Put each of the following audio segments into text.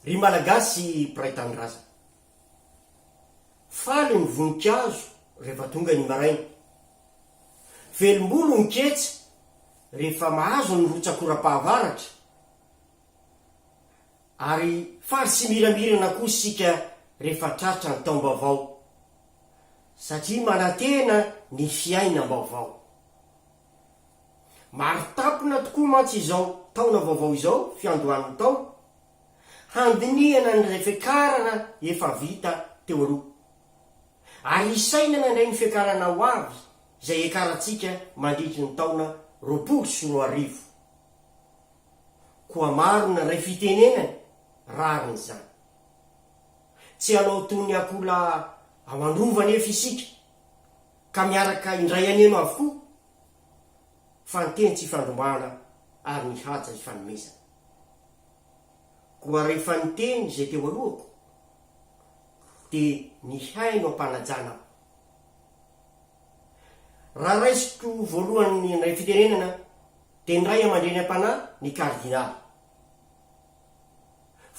Ry malagasy piraitany raza. Faly ny voninkazo rehefa tonga ny maraina. Velombolo ny ketsa rehefa mahazo ny rotsakora-pahavaratra. Ary faly sy miramirana koa sika rehefa tratra ny taom-baovao. Satria manantena ny fiainam-baovao. Maritampona tokoa mantsy izao taona vaovao izao, fiandohan'ny tao, handinihana ny fiakarana efa vita teo aloha. Ary isainana indray ny fiakarana ho avy, izay ekarantsika mandritry ny taona 2020. Koa maro na ray fitenenany, rariny zany. Tsy hanao toy ny akola ao androva nefa isika, ka miaraka indray aneno avokoa, fa ny teny tsy fandrombana ary ny haja ifanomezana. Koa rehefa ny teny izay teo alohako, dia ny haino ampanajana. Raha raisiko voalohany ny fitenenana, dia ny ray aman-dreny am-panahy ny kardinaly.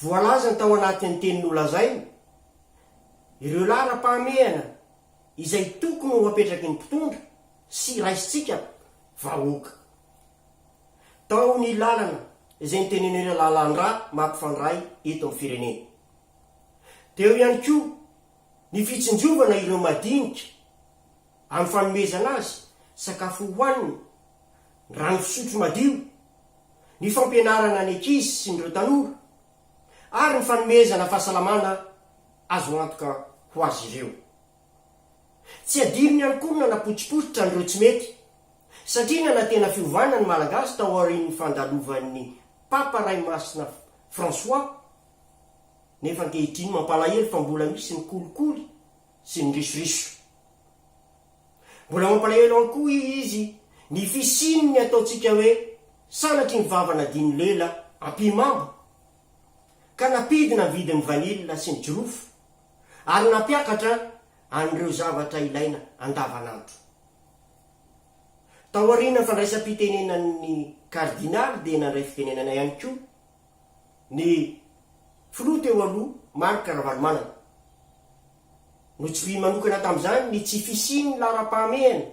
Voalaza ny tao anatin'ny teny nolazainy, ireo lara-pahamehana izay tokony ho apetraky ny mpitondra sy raisitsika vahoaka. Tao ny lalana izay nitenenera lalandra mampifandray eto amin'ny firenena. Teo ihany koa ny fitsinjovana ireo madinika amin'ny fanomezana azy, sakafo hohaniny, rano fisotro madio, ny fampianarana ny ankizy sy nireo tanora, ary ny fanomezana fahasalamana azo antoka ho azy ireo. Tsy adiriny ihany koa na napotsipotsitra nireo tsy mety, satria na tena fiovana ny malagasy tao aorian'ny fandalovan'ny Papa Ray Masina François, nefa ankehitriny mampalahelo fa mbola misy ny kolikoly sy ny risoriso. Mbola mampalahelo ihany koa izy ny fisininy ataotsika hoe sanatry ny vavana diny lela ampimamba, ka napidina vidin'ny vanila sy ny jirofo, ary nampiakatra an'ireo zavatra ilaina andavanandro. Tao aoriana fandraisam-pitenenan'ny kardinaly dia nandray fitenenana ihany koa ny filoha teo aloha Marc Ravalomanana. No tsy manokana tamin'izany ny tsy fisiny lara-pahamehana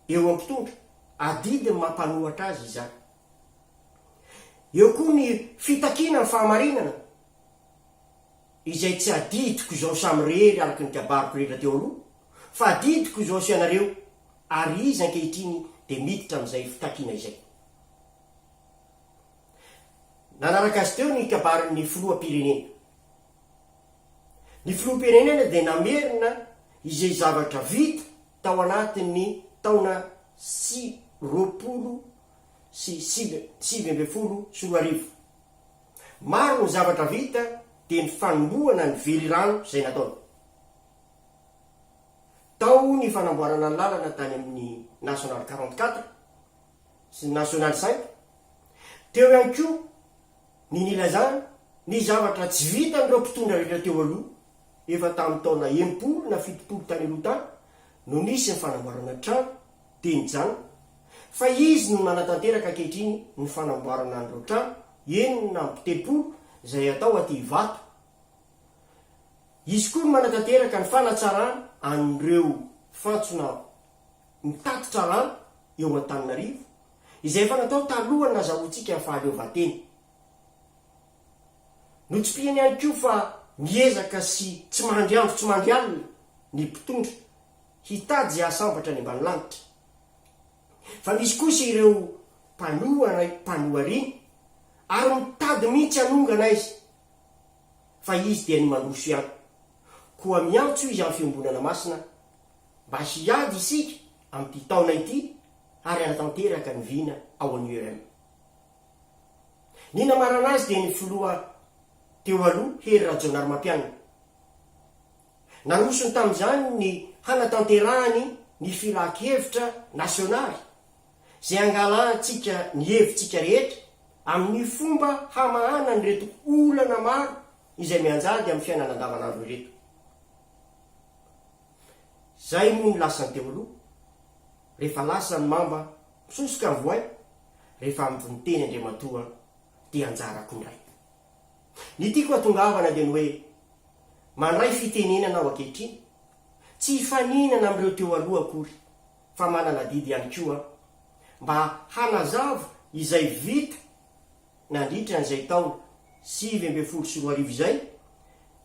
eo am-pitondra, adidiny mampanohatra azy izany. Eo koa ny fitakina ny fahamarinana, izay tsy adidiko izao samy rehery araky ny kabariko rehetra teo aloha, fa adidiko izao sy anareo, ary izy ankehitriny dia miditra amin'izay fitakina izay. Nanaraka azy teo ny kabarin'ny filoham-pirenena. Ny filoham-pirenena dia namerina izay zavatra vita tao anatin'ny taona 2020 sy 2020. Maro ny zavatra vita dia ny fanombohana ny vely rano izay nataony. Tao ny fanamboarana ny lalana tany amin'ny National 44 sy National 5. Teo ihany koa ny nilazana ny zavatra tsy vita n'ireo mpitondra rehetra teo aloha, efa tamin'ny taona 90 na 70 tany aloha tany, no nisy ny fanamboarana trano teny jano, fa izy no manatanteraka ankehitriny ny fanamboarana an'ireo trano enina amby 70 izay atao aty Ivato. Izy koa no manatanteraka ny fanatsarana an'ireo fantsona mitatotra rano eo Antananarivo, izay efa natao talohany nazahoantsika fahaleovan-teny. No tsy pihany ihany koa fa miezaka sy tsy mandry andro tsy mandry alina ny mpitondra hitady ahasambatra ny ambany lanitra. Fa misy kosa ireo mpanohariny ary mitady mihitsy hanongana izy, fa izy dia ny mandroso ihany. Koa miantso izy amin'ny Fiangonana Masina mba hiady isika amin'ity taona ity, ary anatanteraka ny vina ao an'URM. Ny namarana azy dia ny filoha teo aloha Hery Rajaonarimampianina. Nanosony tamin'izany ny hanatanterahany ny filan-kevitra nasionaly, izay angalatsika ny hevitsika rehetra amin'ny fomba hamahana ny reto olana maro izay mianjady amin'ny fiainana andavanandro reto. Zay moa ny lasany teo aloha, rehefa lasa ny mamba misosoka ny voay, rehefa amin'ny teny Andriamatoa dia anjarako indray. ny tiako atongavana dia ny hoe mandray fitenenana ao ankehitriny tsy hifaninana amin'ireo teo aloha akory fa manana didy ihany koa mba hanazava izay vita nandritra n'izay taona 2024 izay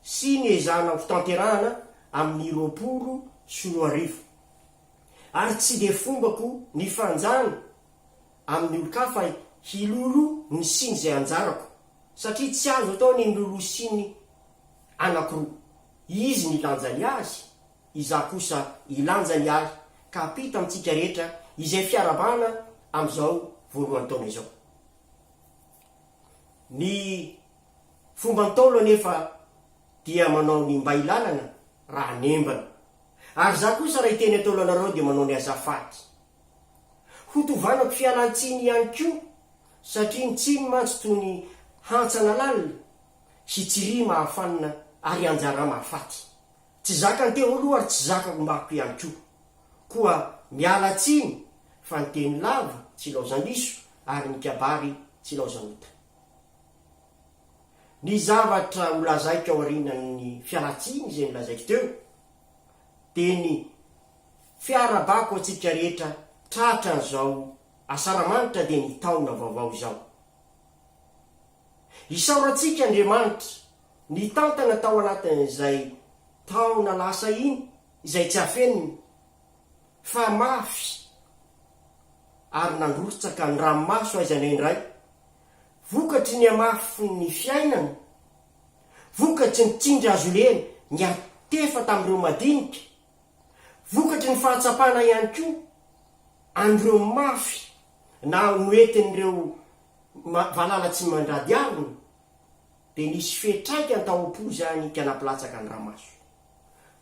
sy ny ezana fitanterahana amin'ny 2024 ary tsy de fombako ny fanjana amin'ny olo-kafa hilolo ny siny izay anjarako satria tsy azo atao ny milolo siny anankiroa izy ny lanjany azy iza kosa ilanjany azy ka apita amintsika rehetra izay fiarabana amin'izao voalohany taona izao. Ny fomba ntaolo anefa dia manao ny mba ilalana raha nembana ary za kosa raha iteny ataolo anareo dia manao ny azafady ho tovanako fialantsiny ihany koa satria ny tsiny mantsy toy ny hantsana lalina sy tsiry mahafanina ary anjara mahafaty tsy zakany teo aloha ary tsy zakako mbako ihany koa miala tsiny fa ny teny lava tsy laozandiso ary ny kabary tsy laozanota. Ny zavatra ho lazaiko ao aorinan'ny fialatsiny izay nolazaiko teo dia ny fiarabako atsika rehetra tratra n'izao asaramanitra dia ny taona vaovao izao. Isaorantsika Andriamanitra ny tantana tao anatin'izay taona lasa iny izay tsy hafeniny fa mafy ary nandrotsaka ny ranomaso aizana indray vokatry ny amafy ny fiainana vokatry ny tsindry azo leny ny atefa tamin'ireo madinika vokatry ny fahatsapana ihany koa an'ireo mafy na noetin'ireo valala tsy mandrady arony dia nisy fetraika ny taopo zany ka nampilatsaka ny ramaso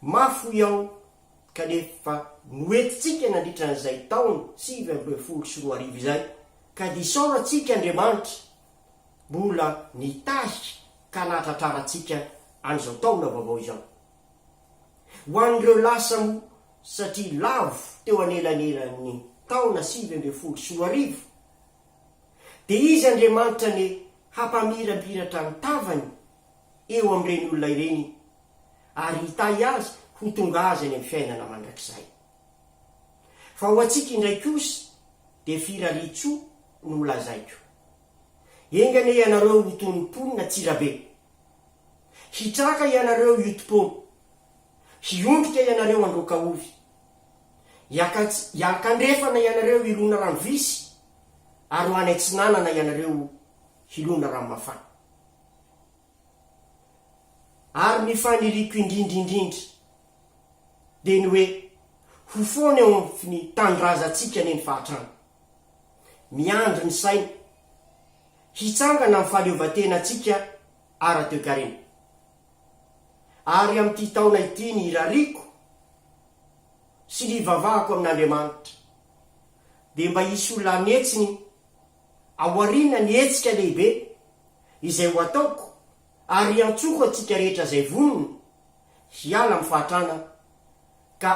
mafy iaho kanefa noetitsika nandritra n'izay taona 2024 izay ka disaorantsika Andriamanitra mbola nitasika ka nahatratrarantsika an'izao taona vaovao izao ho an'ireo lasa mo satria lavo teo anelanelan'ny taona 2024 dia izy Andriamanitra ny hampamirapiratra ny tavany eo amin'ireny olona ireny ary hitay azy ho tonga azy any amin'ny fiainana mandrakizay. Fa ho antsika indray kosa dia firaritso no lazaiko. Engane ianareo ho tonim-ponina tsirabe, hitraka ianareo iotopony, hiondrika ianareo androka ovy, hiakandrefana ianareo ilona rano visy ary ho any antsinanana ianareo hilona rano mafana. Ary ny faniriko indrindrindrindra dia ny hoe ho foana eo amin'ny tanindrazantsika ny fahatrano, miandry ny saina, hitsangana amin'ny fahaleovan-tenantsika ara-toe-karena. Ary amin'ity taona ity ny rariko sy ny vavahako amin'Andriamanitra dia mba hisy olona mietsiny aoriana ny hetsika lehibe izay ho ataoko ary antsoko atsika rehetra izay vonona hiala amin'ny fahatrana ka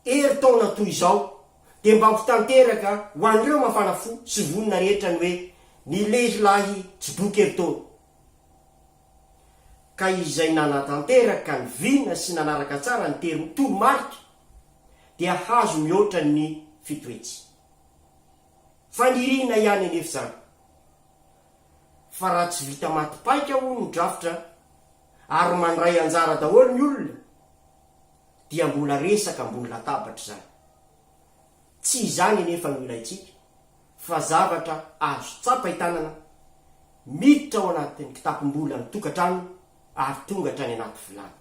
ery taona toy izao dia mba ho tanteraka ho an'ireo mafana fo sy vonona rehetra ny hoe ny lehilahy tsiboky eritaona ka izay nanatanteraka ny vina sy nanaraka tsara ny toromarika dia hazo mihoatra ny fitoetsy. Fanirina ihany anefa zany fa raha tsy vita matipaika ho ny drafitra ary mandray anjara daholo ny olona dia mbola resaka ambony latabatra zany. Tsy izany anefa ny ilaitsika fa zavatra azo tsapa hitanana miditra ao anatin'ny kitapom-bola ny tokantrano ary tonga hatrany anaty vilany.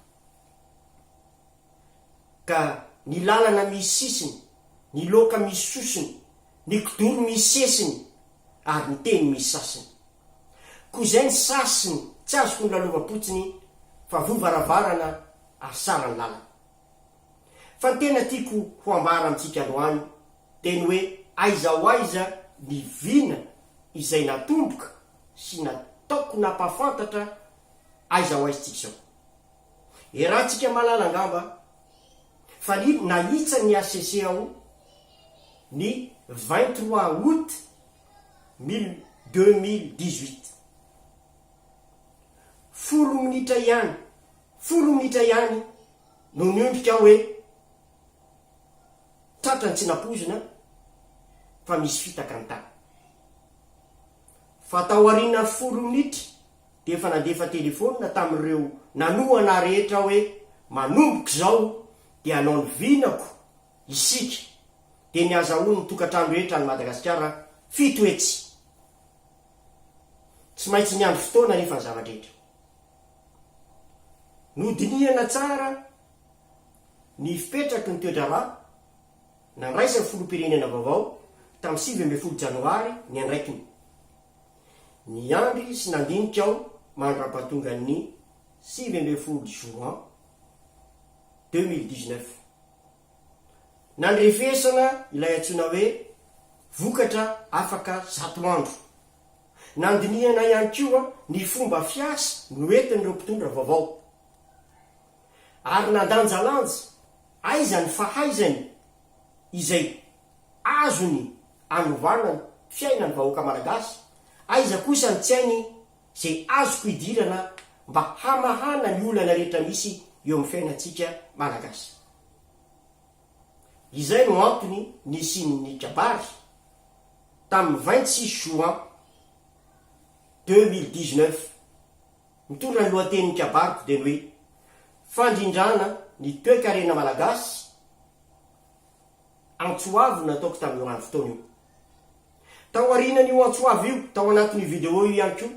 Ka ny lalana misy sisiny, ny loka misy sosiny, ny kidoro misy sesiny ary ny teny misy sasiny. Koa izay ny sasiny tsy azoko ny lalova-potsiny fa vovaravarana ary sara ny lalana. Fa ny tena tiako ho ambara amintsika androany dia ny hoe aiza ho aiza ny vina izay natomboka sy nataoko nampafantatra aiza ho aiza tsika izao. Erahantsika malala angamba fa nahitsa ny ACC ao ny 23 août 2018. minitra ihany 10 minitra ihany no niondrika hoe tratrany tsy napozina fa misy fitaka ny tany. Fa tao aoriana 10 minitra dia efa nandefa telefônina tamin'ireo nanoana rehetra hoe manomboka zao dia anao ny vinako isika dia niazahoany ny tokantrano rehetra ny Madagasikara fitoetsy. Tsy maintsy niandro fotoana nefa ny zava-drehetra. Nodinihana tsara ny fipetraky ny Toedrarà nandraisa filoham-pirenena vaovao tamin'ny 9 janoary ny andraikiny. Ny andry sy nandinika ao mandra-pahatonga ny 9 juin 2019. Nandrefesana ilay antsoina hoe vokatra afaka 100 andro. Nandinihana ihany koa ny fomba fiasa no entin'ireo mpitondra vaovao. Ary nandanjalanja aiza ny fahaizany izay azony anovana fiainany vahoaka malagasy, aiza kosa ny tsy hainy izay azoko idirana mba hamahana ny olana rehetra misy eo amin'ny fiainantsika malagasy. Izay no antony nisian'ny kabary tamin'ny 26 juin 2019 mitondra ny lohatenin'ny kabariko dia hoe fandrindrana ny toe-karena malagasy antsoavy nataoko tamin'io andro fotoana io. Tao aorianan'io antsoavy io, tao anatin'io vidéo io ihany koa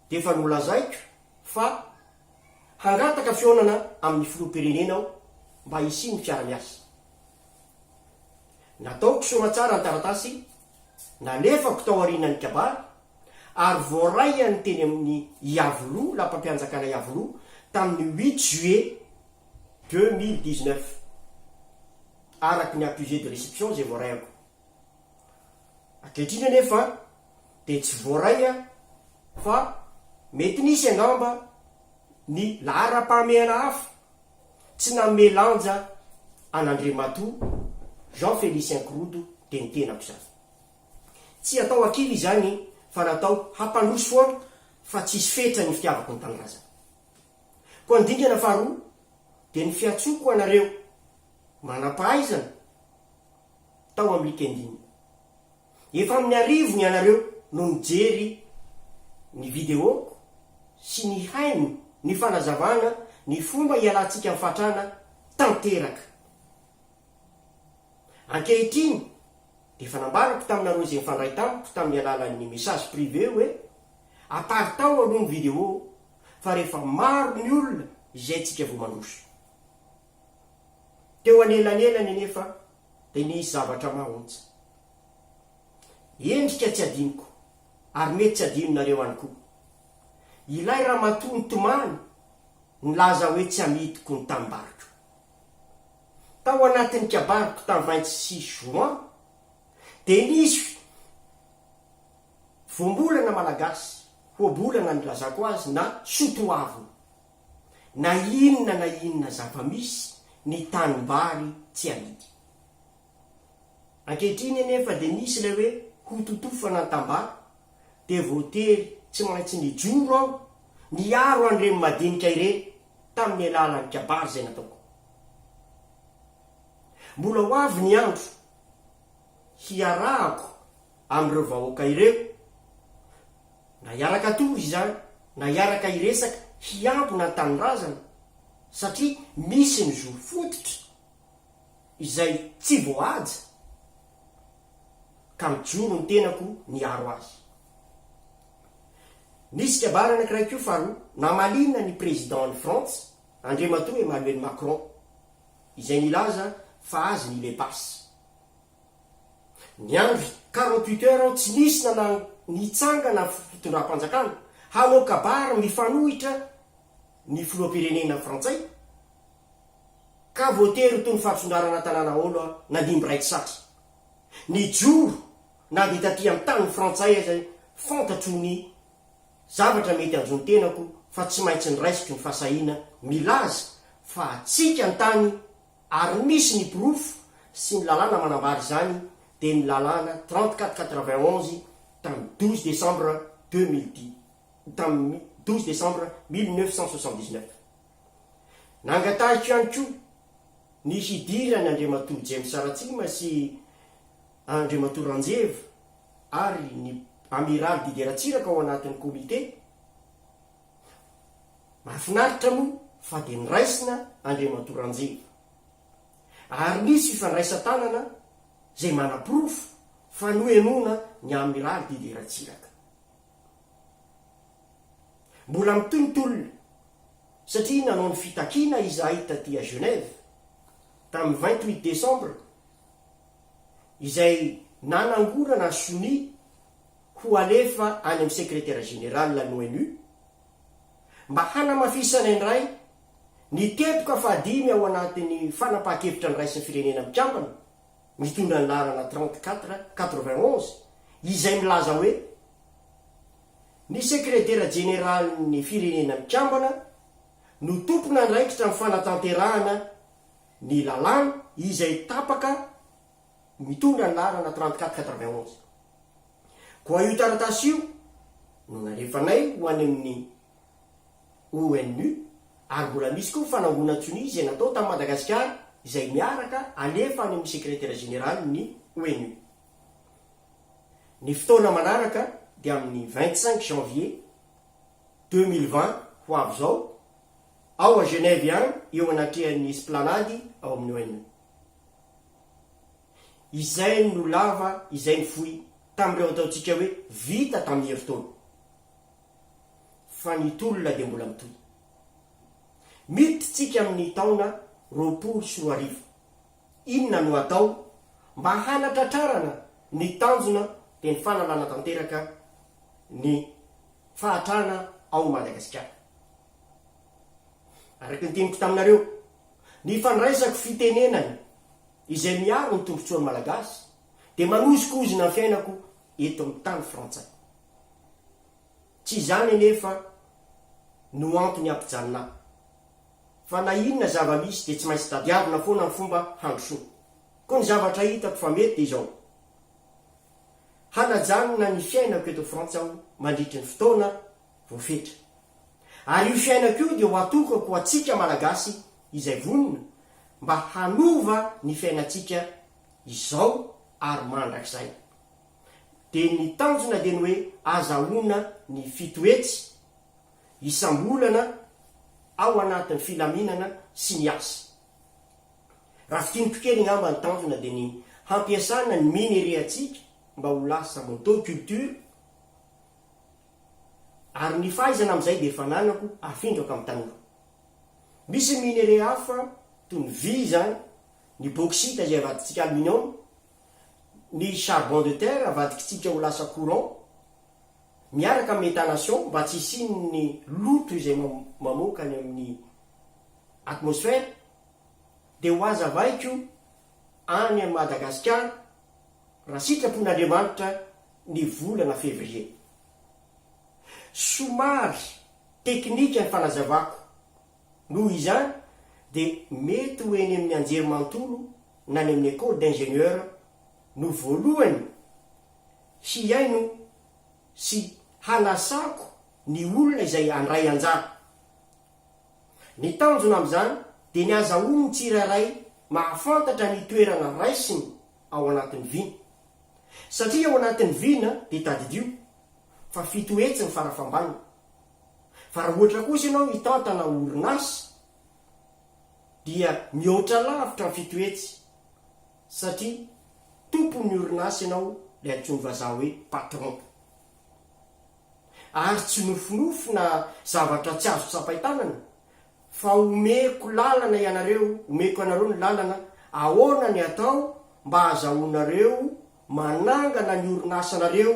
dia efa nolazaiko fa hangataka fionana amin'ny filoham-pirenena aho mba hisy ny fiara-miasa. Nataoko somatsara ny taratasy, nalefako tao aorianan'ny kabary ary voaray ny teny amin'ny Iavoloha, lampam-pianjakana Iavoloha tamin'ny 8 juillet 2019 araky ny accusé de réception zay voarayako. Ankehitriny nefa dia tsy voaraya fa mety nisy angamba ny lahara-pahamehana hafa tsy nanome lanja an'Andriamatoa Jean Félicien Korodo dia nitenako zany. Tsy atao akily izany fa natao hampandroso foana fa tsisy fetra ny fitiavako ny tanindrazana. Koa ny dingana faharoa dia ny fiatsoko anareo manam-pahaizana tao amin'ny likendiny. Efa amin'ny arivony anareo no nijery ny videoko sy ny hainy ny fanazavana ny fomba ialantsika amin'ny fatrana tanteraka. Ankehitriny dia efa nambarako taminareo izay mifandray tamiko tamin'ny alalan'ny message privé hoe apart tao aloha ny vidéo fa rehefa maro ny olona izay tsika vao mandroso. Teo anelanelany nefa dia nisy zavatra mahontsy. Endrika tsy adiniko ary mety tsy adinonareo any koa. Ilay Ramatoa Ntomany nilaza hoe tsy hamitiko ny tambariko. Tao anatin'ny kabariko tamin'ny 26 juin dia nisy voambolana malagasy hoabolana nilazako azy na sotoavina na inona zava-misy ny tanimbary tsy amidy. Ankehitriny nefa dia nisy ilay hoe hototofana ny tambary dia voatery tsy maintsy ny joro aho niaro an'ireny madinika ireny tamin'ny alalan'ny kabary izay nataoko. Mbola ho avy ny andro hiarahako amin'ireo vahoaka ireo, na hiaraka tory izany na hiaraka hiresaka hiampona ny tanindrazana, satria misy ny zo fototra izay tsy voahaja ka mijoro ny tenako niaro azy. Nisy kabary anankiray koa faharoa namalina ny président ny France Andriamatoa Emmanuel Macron izay nilaza fa azy ny lepasy. Ny andro 48 heures tsy nisy na nitsangana fitondram-panjakana hanao kabary mifanohitra ny filoham-pirenena frantsay ka voatery tony fahatsondarana tanàna olo nandimby raiky satry. Ny joro na dia taty amin'ny tany frantsay izay fantatro ny zavatra mety anjony tenako fa tsy maintsy niraisiky ny fahasahiana milaza fa atsika ny tany ary misy ny pirofo sy ny lalàna manambary izany dia ny lalàna 3491 tamin'ny 12 décembre 2010 tamin'ny 12 décembre 1979. Nangatahiko ihany koa ny hidirany Andriamatoa James Saratsima sy Andriamatoa Ranjeva ary ny amiral Didier Ratsiraka ao anatin'ny komite. Mahafinaritra moa fa dia niraisina Andriamatoa Ranjeva ary nisy fifandraisan-tanana zay manam-porofo fa noenona ny amiral Didier Ratsiraka. Mbola mitontolona satria nanao ny fitakiana izahay taty à Genève tamin'ny 28 décembre izay nanangorana soni ho alefa any amin'ny secrétaire général la ONU mba hanamafisana indray ny tepoka fahadimy ao anatin'ny fanapaha-kevitra ny raisin'ny firenena mikambana mitondra ny larana 3491 izay milaza hoe ny secrétaire général ny firenena mikambana no tompona ndraikitra ny fanatanterahana ny lalàna izay tapaka mitondra ny larana 3491. Koa io taratasy io no nalefanay ho any amin'ny ONU ary mbola misy koa fanangonan-tsony izay natao tamin'ny Madagasikara izay miaraka alefa any amin'ny secrétaire général ny ONU. Ny fotoana manaraka dia amin'ny 25 janvier 2020 ho avy zao ao à Genève ihany eo anatrehan'ny esplanady ao amin'ny ONU. Izay no lava, izay ny fohy tamin'ireo ataontsika hoe vita tamin'ny herintaona. Fa ny tolona dia mbola mitohy. Miditsika amin'ny taona 2024. Inona no atao mba hanatratrarana ny tanjona dia ny fanalana tanteraka ny fahatrana ao Madagasikara. Araka ny teniko taminareo, ny fandraisako fitenenany izay miaro ny tombotsoan'ny malagasy dia manosikozina ny fiainako eto amin'ny tany frantsay. Tsy izany anefa no antony ampijanona, fa na inona zava-misy dia tsy maintsy tadiavina foana ny fomba handrosoana. Koa ny zavatra hitako fa mety dia izao: hanajanona ny fiainako eto Frantsa aho mandritry ny fotoana voafetra. Ary io fiainako io dia ho atokako atsika malagasy izay vonona mba hanova ny fiainantsika izao ary mandrakizay. Dia ny tanjona dia ny hoe azahoana ny fitoetsy isam-bolana ao anatin'ny filaminana sy ny asa. Raha fitiniko kely ngamba ny tanjona dia ny hampiasana ny minereatsika mba ho lasa motoculture, ary ny fahaizana amin'izay dia efa nanako afindrako amin'ny tanora. Misy minere hafa toy ny vy zany, ny bauxite izay avadintsika aluminium, ny charbon de terre avadintsika ho lasa courant, miaraka amin'ny méthanation mba tsy hisin'ny loto izay mamoaka any amin'ny atmosphère, dia ho azavaiko any amin'ny Madagasikara raha sitrapon'Andriamanitra ny volana février. Somary teknika ny fanazavako, noho izany dia mety ho eny amin'ny anjery manontolo na ny amin'ny école d'ingénieur no voalohany hiaino sy hanasako ny olona izay andray anjara. Ny tanjona amin'izany dia ny azahoany ny tsirairay mahafantatra ny toerana raisiny ao anatin'ny vina, satria ao anatin'ny vina dia tadidio fa fitoetsy ny farafambanina. Fa raha ohatra kosa ianao hitantana orinasa dia mihoatra lavitra ny fitoetsy, satria tompon'ny orinasa ianao ilay antsoiny vazaha hoe patron. Ary tsy nofinofo na zavatra tsy azo tsapaitanana, fa omeko lalana ianareo, omeko anareo ny lalana ahoana ny atao mba azahoanareo manangana ny orinasanareo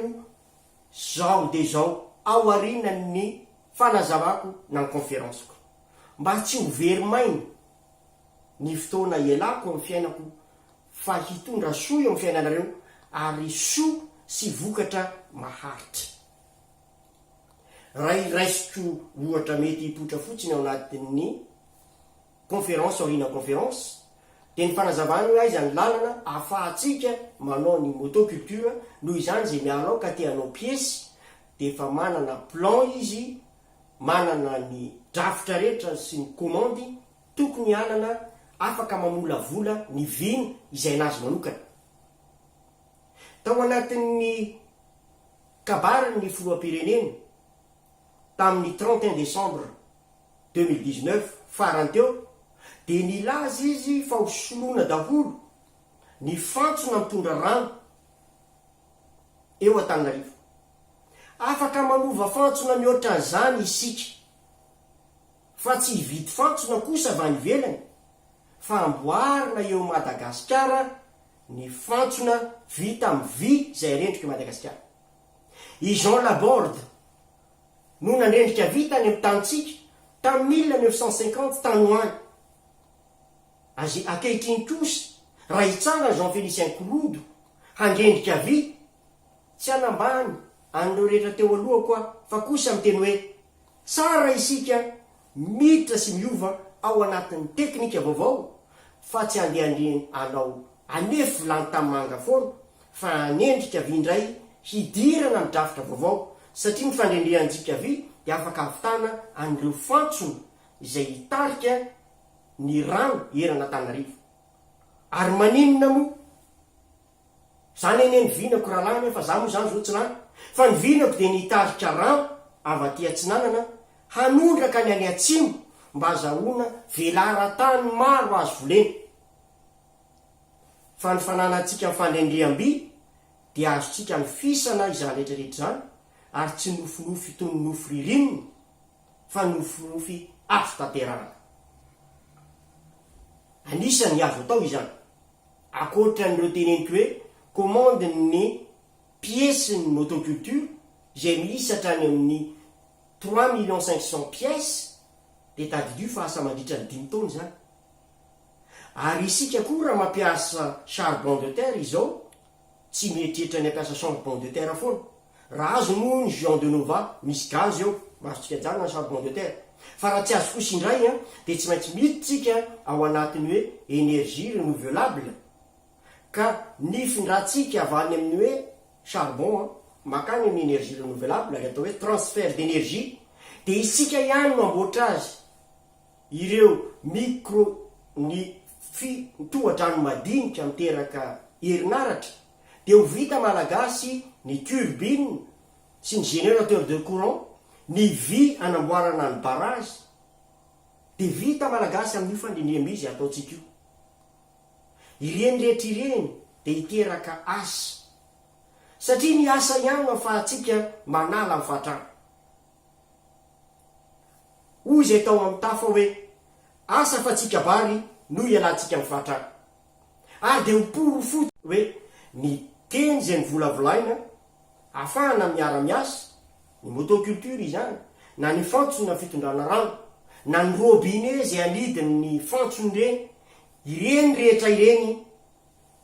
zao de zao ao arinany fanazavako na ny conférenceko, mba tsy ho very maina ny fotoana ialako amin'ny fiainako, fa hitondra soa eo amin'ny fiainanareo ary soa sy vokatra maharitra. Raha iraisiko ohatra mety hipotra fotsiny ao anatin'ny conférence aoriana conférence dia ny fanazavana hoe aiza ny lalana ahafahantsika manao ny motoculture. Noho izany zay miarao ka te hanao piesy dia efa manana plan izy manana ny drafitra rehetra sy ny komandy tokony anana afaka mamola vola ny vina izay nazy manokana. Tao anatin'ny kabariny ny filoam-pirenena tamin'ny 31 décembre 2019 farany teo dia nilaza izy fa hosoloana daholo ny fantsona mitondra rano eo Antananarivo. Afaka manova fantsona mihoatra an'izany isika, fa tsy hividy fantsona kosa avy any ivelany, fa amboarina eo Madagasikara ny fantsona vita amin'ny vy izay rendrika Madagasikara. I Jean Laborde no nandrendrika vita any amin'ny tanitsika tamin'ny 1950 tany hoany. Azy ankehitriny kosa raha hitsanga Jean Félicien Kolodo handrendrika vy, tsy anambany an'ireo rehetra teo aloha koa, fa kosa miteny hoe tsara isika miditra sy miova ao anatin'ny teknika vaovao, fa tsy andehandreny anao anefo lany tamin'ny manga foana, fa anendrika vy indray hidirana ny drafitra vaovao, satria ny fandrendrehantsika vy dia afaka havitana an'ireo fantsona izay hitarika ny rano erana Antananarivo. Ary maninona moa zany eny ny vinako raha lany, fa za moa zany zao tsy lany, fa ny vinako dia nitarika rano avy aty Atsinanana hanondraka ny any atsimo mba azahoana velara-tany maro azo voleny. Fa ny fananantsika amin'ny fandrendreham-by dia azontsika ny fisana izany rehetrarehetra zany, ary tsy nofinofy toy ny nofo ririnina, fa nofinofy azo tanterahana. Anisany azo atao izany, akoatra n'ireo teneniko hoe commande ny pièce ny motoculture izay miisatra any amin'ny 3 500 000 pièces dia tadidio fa asa mandritra ny 5 taona zany. Ary isika koa raha mampiasa charbon de terre izao, tsy mieritreritra ny ampiasa charbon de terre foana. Raha azo moa ny Jean de Nova misy gaz eo, mazotsika jana ny charbon de terre. Fa raha tsy azo kosa indray dia tsy maintsy miditsika ao anatiny hoe énergie renouvelable. Ka ny findratsika avy any amin'ny hoe charbon makany amin'ny énergie renouvelable, ary atao hoe transfert d'énergie, dia isika ihany no amboatra azy. Ireo ny toha-drano madinika miteraka herinaratra dia ho vita malagasy ny turbine sy ny générateur de courant, ny vy anamboarana ny barrage dia vita malagasy amin'ny fandriniam izy ataotsika io. Ireny rehetra ireny dia hiteraka asa, satria ny asa ihany no ahafahantsika manala amin'ny fahatrano. Hoy izay tao amin'ny tafa hoe asa fatsika bary no ialantsika amin'ny fahatrano. Ary dia hoporo fotsy hoe ny teny izay nivolavolaina ahafahana miara-miasa, ny motoculture izany, na ny fantsona fitondrana rano, na ny robinet izay anidiny ny fantsony ireny, ireny rehetra ireny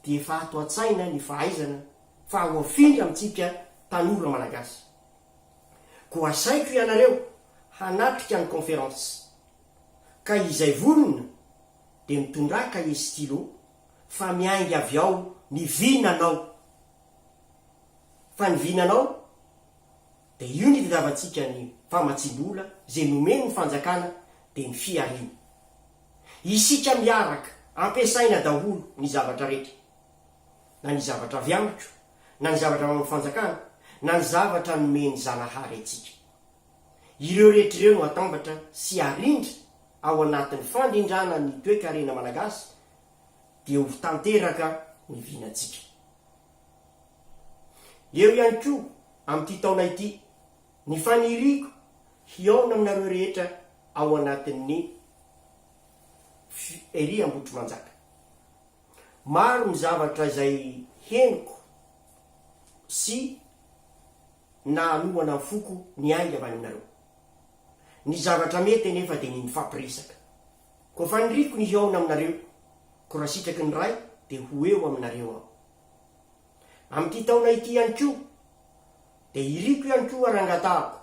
dia efa ato an-tsaina ny fahaizana fa ho afindra amintsika tanora malagasy. Koa asaiko ianareo hanatrika ny conférence, ka izay vonona dia mitondra cahier stylo, fa miainga avy ao ny vinanao. Fa ny vinanao dia io ny tadiavantsika ny famatsim-bola izay nomeny ny fanjakana dia ny fiarina. Isika miaraka ampiasaina daholo ny zavatra rehetra, na ny zavatra avy amiko, na ny zavatra amin'ny fanjakana, na ny zavatra nomeny Zanahary antsika. Ireo rehetra ireo no atambatra sy arindra ao anatin'ny fandrindrana ny toe-karena malagasy dia ho tanteraka ny vinantsika. Eo ihany koa amin'ity taona ity ny faniriko hiaona aminareo rehetra ao anatin'ny ery Ambotro Manjaka. Maro ny zavatra izay henoko sy nanohana foko ny aingana avy aminareo. Ny zavatra mety nefa dia ny mifampiresaka. Koa faniriko ny hiaona aminareo, koa raha sitraky ny ray dia ho eo aminareo ao. Amin'ity taona ity ihany koa dia iriko ihany koa arangatahako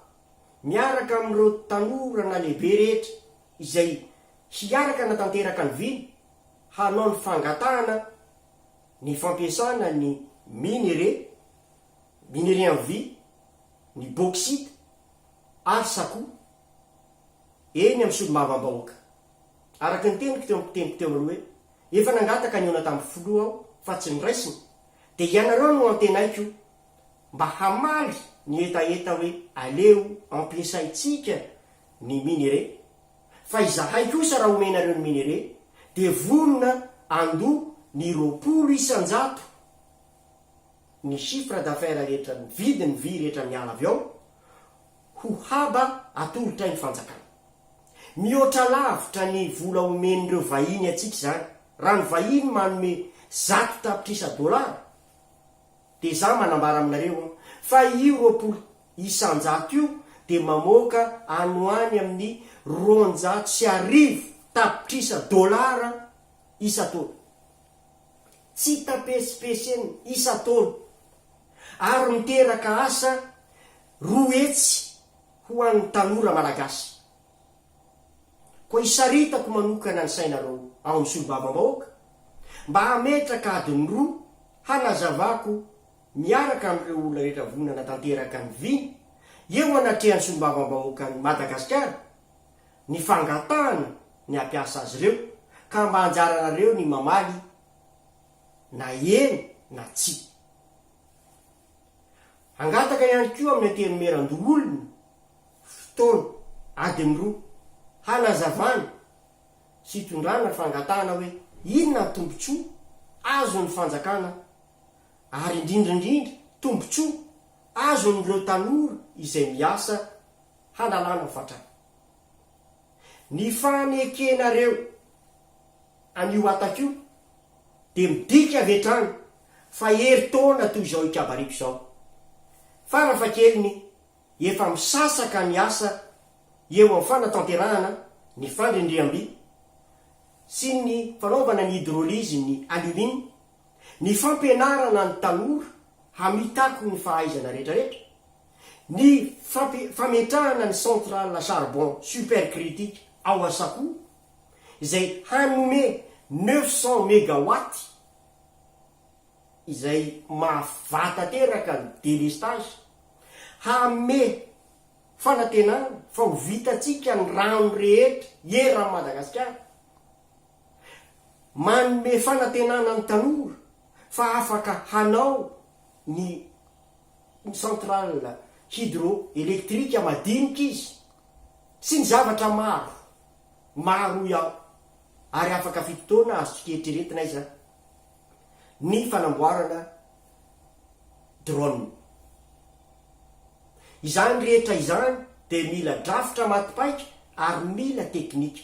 miaraka amin'ireo tanora lehibe rehetra izay hiaraka natanteraka ny viny hanao ny fangatahana ny fampiasana ny minerai amin'ny vy, ny bauxite ary sako, eny amin'ny solomavambahoaka araka ny teniko teo ampitempo teo aloha hoe efa nangataka niona tamin'ny filoha aho fa tsy niraisiny de ianareo no antenaiko mba hamaly ny etaeta hoe aleo ampiasaitsika ny minere fa izahay kosa raha omenareo ny minere de vonona ando ny 20,000 ny chiffre d'affaires rehetra ny vidiny vy rehetra miala avy ao ho haba atolotra ny fanjakana mihoatra lavitra ny vola omen'ireo vahiny atsika zany raha ny vahiny manome 100 tapitrisa dolara de za manambara aminareo fa io 20,000 io de mamoaka anoany amin'ny 250 tapitrisa dolara isa-taona tsy tapesipeseny isa-taona ary miteraka asa 2 hetsy ho an'ny tanora malagasy koa isaritako manokana ny sainareo ao amin'ny solomavambahoaka mba hametraka adiny 2 hanazavako miaraka amin'ireo olona rehetra vonana tanteraka ny viny eo anatrehan'ny solomavambahoaka ny Madagasikara ny fangatahana ny ampiasa azy ireo ka mba anjaranareo ny mamaly na eny na tsy angataka ihany koa amin'ny antenomeran-doolony fotoana adiny 2 hanazavana sy tondrana fangatahana hoe inona ny tombontsoa azo ny fanjakana ary indrindraindrindra tombontsoa azon'ireo tanora izay miasa hanalana fatrana ny fanekenareo anio atakio de midika avy etrany fa heri-taona toy izao ikabariko izao farafakeliny efa misasaka ny asa eo amin'ny fanatanterahana ny fandrindriam-by sy ny fanaovana ny hydrolyse ny alumine ny fampianarana ny tanora hamitako ny fahaizana rehetrarehetra ny fametrahana ny centrale charbon supercritique ao Asako izay hanome 900 mégawatt izay mavatateraka ny délestage hame fanantenana fa ho vitatsika ny rano rehetra era Madagasikara manome fanantenana ny tanora fa afaka hanao ny centrale hydroélectrique madinika izy sy ny zavatra maro iaho ary afaka fitotoana azotsika eritreretina izy ny fanamboarana drone izany rehetra izany de mila drafitra matipaika ary mila teknika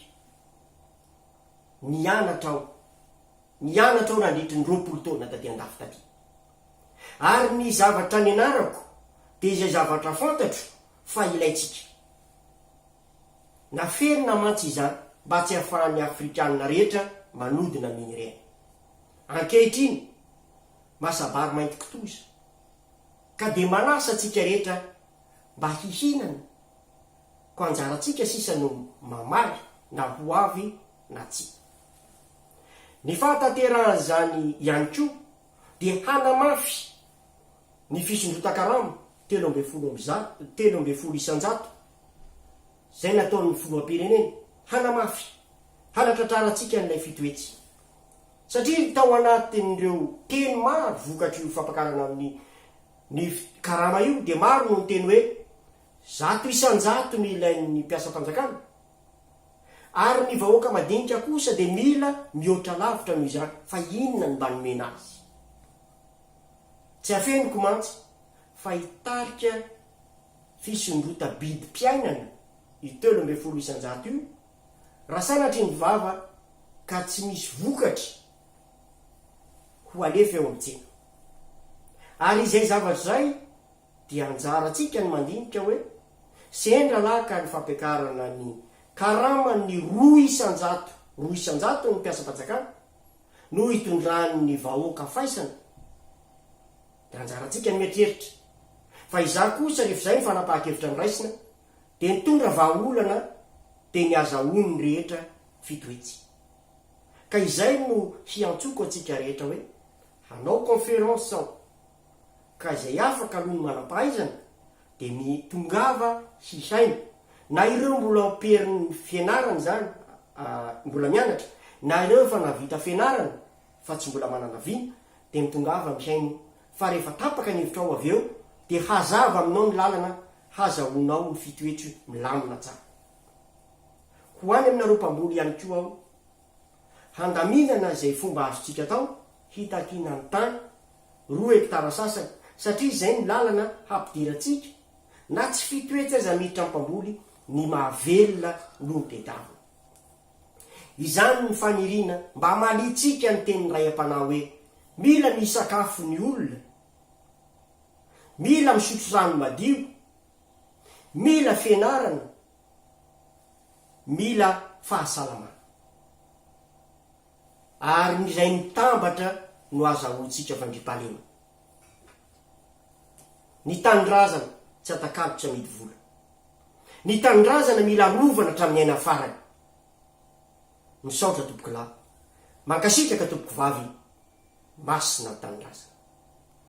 nianatra ao nandritry ny 20 taona taty andafy taty ary ny zavatra ny anarako de izay zavatra fantatro fa ilaitsika naferina mantsy izany mba tsy hahafahan'ny afrikanina rehetra manodina minireny ankehitriny masabary mainty kitoza ka de manasa atsika rehetra mba hihinana ko anjaratsika sisa no mamaly na ho avy na tsy ny fahatanterahana zany ihany koa de hanamafy ny fisondrotan-karamo 13,100 zay nataon'ny filoham-pirenena hanamafy hanatratraratsika n'ilay fitoetsy satria tao anatin'ireo teny maro vokatry io fampakarana amin'ny karama io de maro no ny teny hoe 100 no ilain'ny mpiasa-panjakana ary ny vahoaka madinika kosa de mila mihoatra lavitra noho izany fa inona ny mba nomena azy tsy afeniko mantsy fa hitarika fisondrota bidim-piainana i 13,100 io raha sanatry ny vava ka tsy misy vokatry ho alefa eo amintsena ary izay zavatra zay dia anjaratsika ny mandinika hoe sendra laka ny fampiakarana ny karamany 200 ny mpiasa-panjakana no hitondrany vahoaka faisana de anjaratsika ny mietreritra fa iza kosa rehefa zay ny fanapaha-kevitra ny raisina de nitondra vahaolana de ny azaony rehetra fitoetsy ka izay no hiantsoko atsika rehetra hoe hanao conférence ao ka izay afaka aloha ny manampahaizana de mitongava hihaina na ireo mbola periny fianarana zany mbola mianatra na ireo fa navita fianarana fa tsy mbola manana vina de mitongava misaino fa rehefa tapaka ny hevitra ao avy eo de hazava aminao ny lalana hazahoanao ny fitoetry milamina tsara. Ho any aminareo mpamboly ihany koa aho handaminana izay fomba azotsika atao hitakina ny tany 2 hektara sasany satria izay ny lalana hampidiratsika na tsy fitoetsy aza miditra mpamboly ny mahavelona noho ny tedavina. Izany ny fanirina mba malitsika ny tenin'ny ray am-pana hoe mila ny sakafo ny olona, mila misotro rano madio, mila fianarana, mila fahasalamana. Ary n'izay mitambatra no azahoantsika fandriam-pahalema. Ny tanindrazana tsy atakalotra midy vola. Ny tanindrazana mila rovana hatramin'ny aina farany. Misaotra tompoko lahy, mankasitraka tompoko vavy, masina ny tanindrazana.